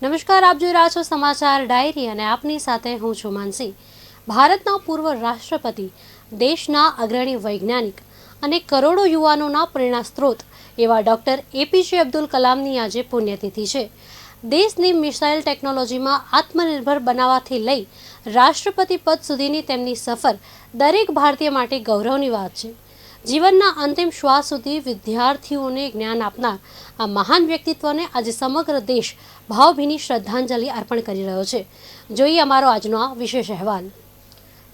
નમસ્કાર, આપ જોઈ રહ્યા છો સમાચાર ડાયરી અને આપની સાથે હું છું માનસી। ભારતના પૂર્વ રાષ્ટ્રપતિ, દેશના અગ્રણી વૈજ્ઞાનિક અને કરોડો યુવાનોના પ્રેરણા સ્ત્રોત એવા ડોક્ટર એપીજે અબ્દુલ કલામની આજે પુણ્યતિથિ છે। દેશની મિસાઇલ ટેકનોલોજીમાં આત્મનિર્ભર બનાવવાથી લઈ રાષ્ટ્રપતિ પદ સુધીની તેમની સફર દરેક ભારતીય માટે ગૌરવની વાત છે। જીવનના અંતિમ શ્વાસ સુધી વિદ્યાર્થીઓને જ્ઞાન આપનાર આ મહાન વ્યક્તિત્વને આજે સમગ્ર દેશ ભાવભીની શ્રદ્ધાંજલિ અર્પણ કરી રહ્યો છે। જોઈએ અમારો આજનો આ વિશેષ અહેવાલ।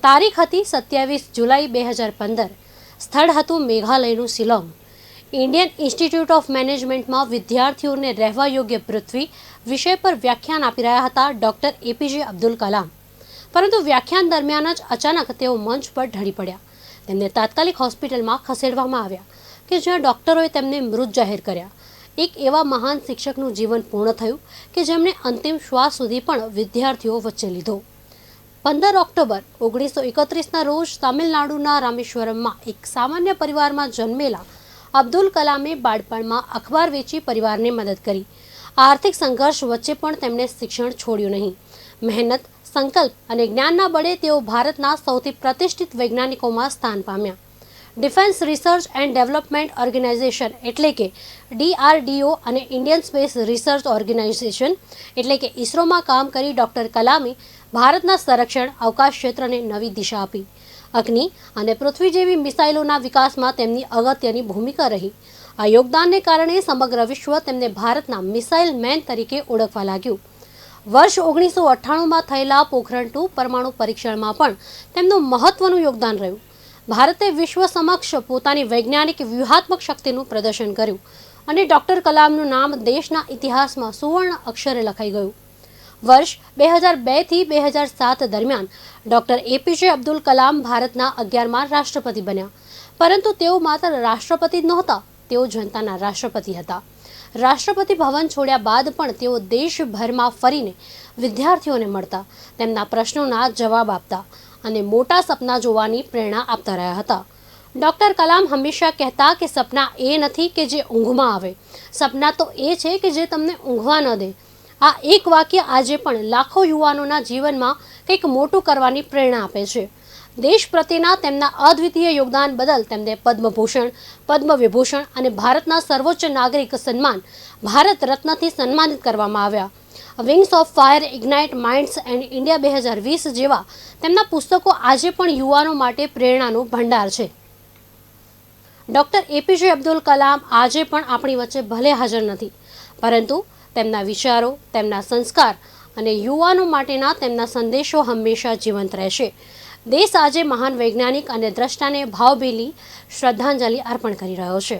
તારીખ હતી 27 જુલાઈ 2015। સ્થળ હતું મેઘાલયનું શિલોંગ। ઇન્ડિયન ઇન્સ્ટિટ્યૂટ ઓફ મેનેજમેન્ટમાં વિદ્યાર્થીઓને રહેવા યોગ્ય પૃથ્વી વિષય પર વ્યાખ્યાન આપી રહ્યા હતા ડોક્ટર એપીજે અબ્દુલ કલામ। પરંતુ વ્યાખ્યાન દરમિયાન જ અચાનક તેઓ મંચ પર ઢળી પડ્યા। તેમને તાત્કાલિક હોસ્પિટલમાં ખસેડવામાં આવ્યા કે જ્યાં ડોક્ટરોએ તેમને મૃત જાહેર કર્યા। એક એવા મહાન શિક્ષકનું જીવન પૂર્ણ થયું કે જેમણે અંતિમ શ્વાસ સુધી પણ વિદ્યાર્થીઓ વચ્ચે લીધો। 15 ઓક્ટોબર 1931ના રોજ તમિલનાડુના રામેશ્વરમમાં એક સામાન્ય પરિવારમાં જન્મેલા અબ્દુલ કલામે બાળપણમાં અખબાર વેચી પરિવારને મદદ કરી। આર્થિક સંઘર્ષ વચ્ચે પણ તેમણે શિક્ષણ છોડ્યું નહીં। મહેનત, સંકલ્પ અને જ્ઞાનના બળે તેઓ ભારતના સૌથી પ્રતિષ્ઠિત વૈજ્ઞાનિકોમાં સ્થાન પામ્યા। Defence research and development organisation એટલે કે DRDO અને ઇન્ડિયન સ્પેસ રિસર્ચ ઓર્ગેનાઇઝેશન એટલે કે ઇસરોમાં કામ કરી ડોક્ટર કલામે ભારતના સંરક્ષણ અવકાશ ક્ષેત્રને નવી દિશા આપી। અગ્નિ અને પૃથ્વી જેવી મિસાઇલોના વિકાસમાં તેમની અગત્યની ભૂમિકા રહી। આ યોગદાનને કારણે સમગ્ર વિશ્વ તેમને ભારતના મિસાઇલ મેન તરીકે ઓળખવા લાગ્યું। વર્ષ 1998માં થયેલા પોખરણ-2 પરમાણુ પરીક્ષણમાં પણ તેમનું મહત્વનું યોગદાન રહ્યું। ભારતે વિશ્વ સમક્ષ પોતાની વૈજ્ઞાનિક વ્યૂહાત્મક શક્તિનું પ્રદર્શન કર્યું અને ડોક્ટર કલામનું નામ દેશના ઇતિહાસમાં સુવર્ણ અક્ષરે લખાઈ ગયું। વર્ષ 2002 થી 2007 દરમિયાન ડોક્ટર એપીજે અબ્દુલ કલામ ભારતના 11મા રાષ્ટ્રપતિ બન્યા। પરંતુ તેઓ માત્ર રાષ્ટ્રપતિ જ નહોતા, તેઓ જનતાના રાષ્ટ્રપતિ હતા। રાષ્ટ્રપતિ ભવન છોડ્યા બાદ પણ તેઓ દેશભરમાં ફરીને વિદ્યાર્થીઓને મળતા, તેમના પ્રશ્નોના જવાબ આપતા અને મોટા સપના જોવાની પ્રેરણા આપતા રહ્યા હતા। ડોક્ટર કલામ હંમેશા કહેતા કે સપના એ નથી કે જે ઊંઘમાં આવે, સપના તો એ છે કે જે તમને ઊંઘવા ન દે। આ એક વાક્ય આજે પણ લાખો યુવાનોના જીવનમાં કંઈક મોટું કરવાની પ્રેરણા આપે છે। દેશ પ્રત્યેના તેમના અદ્વિતીય યોગદાન બદલ તેમને પદ્મભૂષણ, પદ્મ વિભૂષણ અને ભારતના સર્વોચ્ચ નાગરિક સન્માન ભારત રત્નથી સન્માનિત કરવામાં આવ્યા। Wings of fire, ignite minds and India 2020 જેવા તેમના પુસ્તકો આજે પણ યુવાનો માટે પ્રેરણાનો ભંડાર છે। ડોક્ટર એપીજે અબ્દુલ કલામ આજે પણ આપણી વચ્ચે ભલે હાજર નથી, પરંતુ તેમના વિચારો, તેમના સંસ્કાર અને યુવાનો માટેના તેમના સંદેશો હંમેશા જીવંત રહેશે। દેશ આજે મહાન વૈજ્ઞાનિક અને દ્રષ્ટાને ભાવભીની શ્રદ્ધાંજલિ અર્પણ કરી રહ્યો છે।